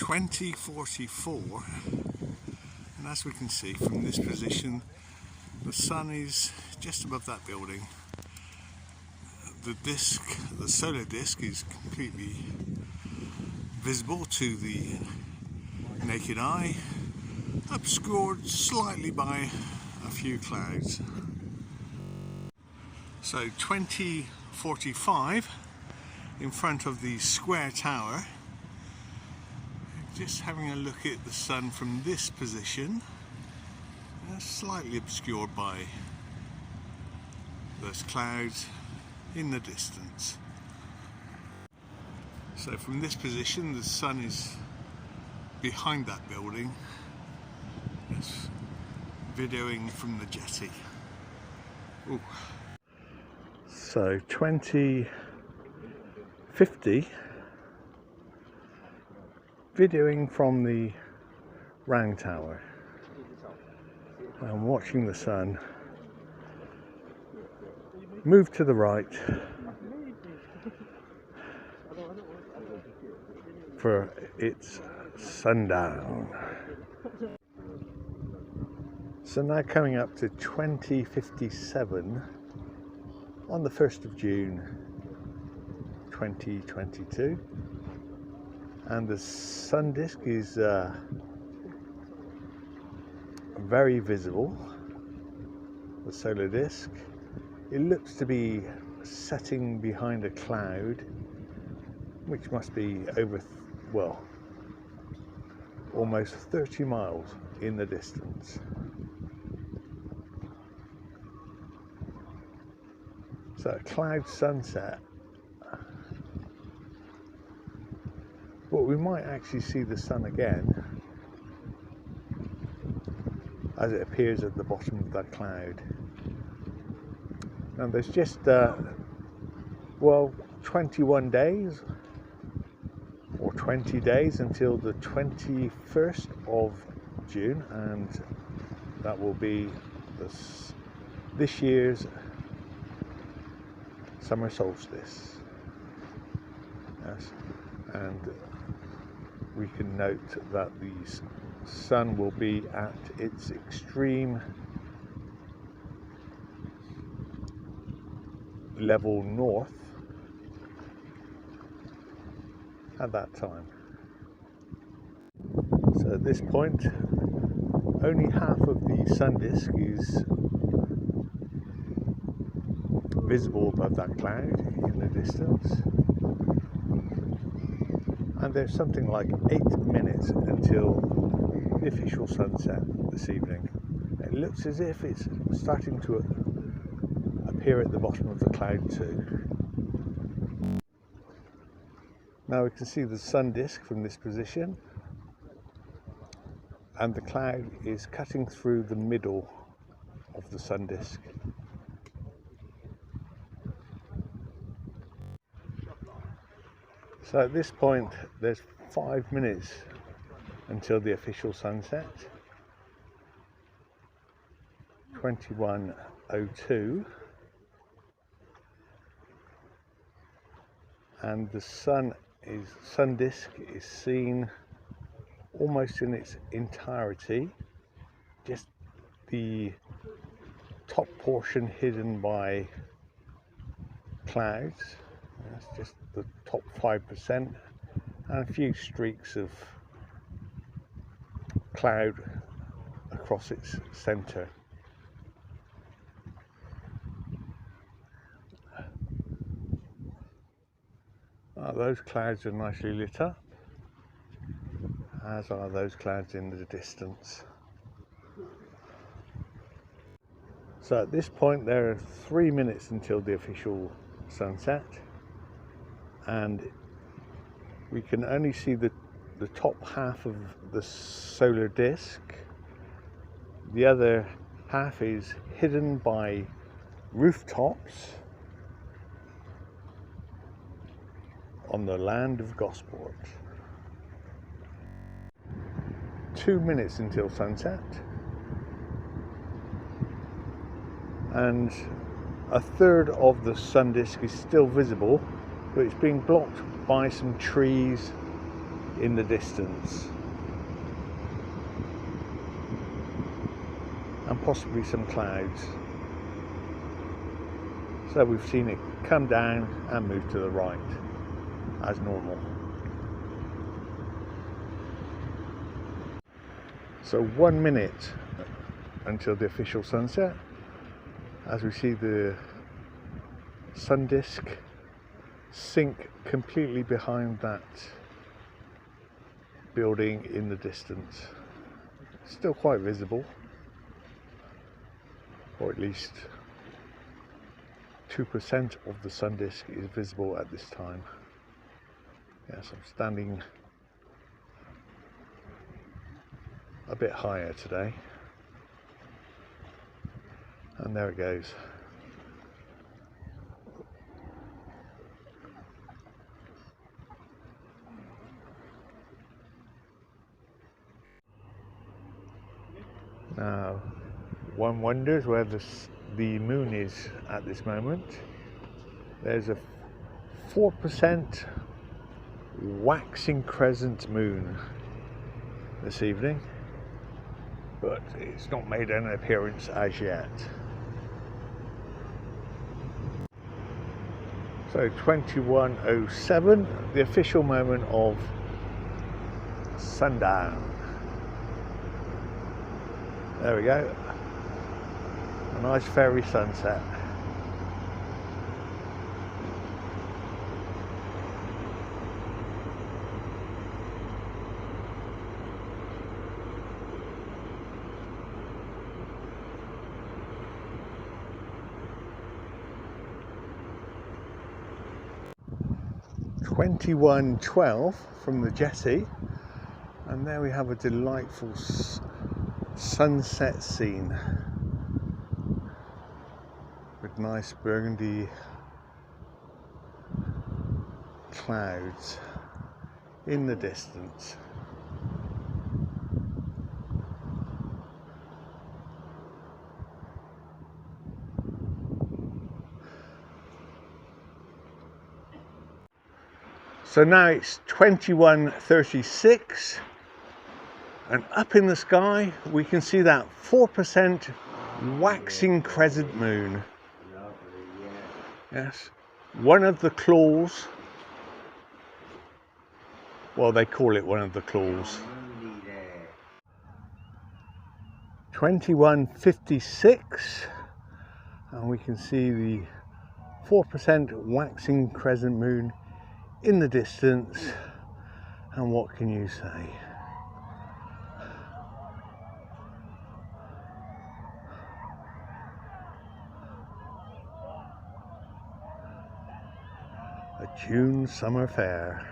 20:44, and as we can see from this position, the sun is just above that building. The disc, the solar disc, is completely visible to the naked eye, obscured slightly by a few clouds. So 20:45, in front of the square tower, just having a look at the sun from this position, slightly obscured by those clouds in the distance. So from this position, the sun is behind that building. It's videoing from the jetty. Ooh. So 20:50, videoing from the round tower and watching the sun move to the right for its sundown. So now coming up to 20:57 on the 1st of June 2022, and the sun disk is very visible, the solar disk. It looks to be setting behind a cloud, which must be over, well, almost 30 miles in the distance. So a cloud sunset, but we might actually see the sun again as it appears at the bottom of that cloud. And there's just 21 days or 20 days until the 21st of June, and that will be this year's summer solstice. Yes, and we can note that the sun will be at its extreme level north at that time. So at this point, only half of the sun disk is visible above that cloud in the distance, and there's something like 8 minutes until the official sunset this evening. It looks as if it's starting to appear at the bottom of the cloud too. Now we can see the sun disk from this position, and the cloud is cutting through the middle of the sun disk. So at this point, there's 5 minutes until the official sunset. 21:02, and the sun disk is seen almost in its entirety, just the top portion hidden by clouds. That's just the top 5%, and a few streaks of cloud across its center. Those clouds are nicely lit up, as are those clouds in the distance. So at this point, there are 3 minutes until the official sunset, and we can only see the top half of the solar disk. The other half is hidden by rooftops on the land of Gosport. 2 minutes until sunset, and a third of the sun disk is still visible, but it's being blocked by some trees in the distance, and possibly some clouds. So we've seen it come down and move to the right as normal. So 1 minute until the official sunset, as we see the sun disk sink completely behind that building in the distance. Still quite visible, or at least 2% of the sun disk is visible at this time. Yes, I'm standing a bit higher today, and there it goes. Now, one wonders where the moon is at this moment. There's a 4% waxing crescent moon this evening, but it's not made an appearance as yet. So 21:07, the official moment of sundown. There we go, a nice fairy sunset. (21:12) from the jetty, and there we have a delightful sunset scene with nice burgundy clouds in the distance. So now it's 21:36, and up in the sky we can see that 4% waxing crescent moon. Yes, one of the claws. Well, they call it one of the claws. 21:56, and we can see the 4% waxing crescent moon in the distance, and what can you say? A June summer fair.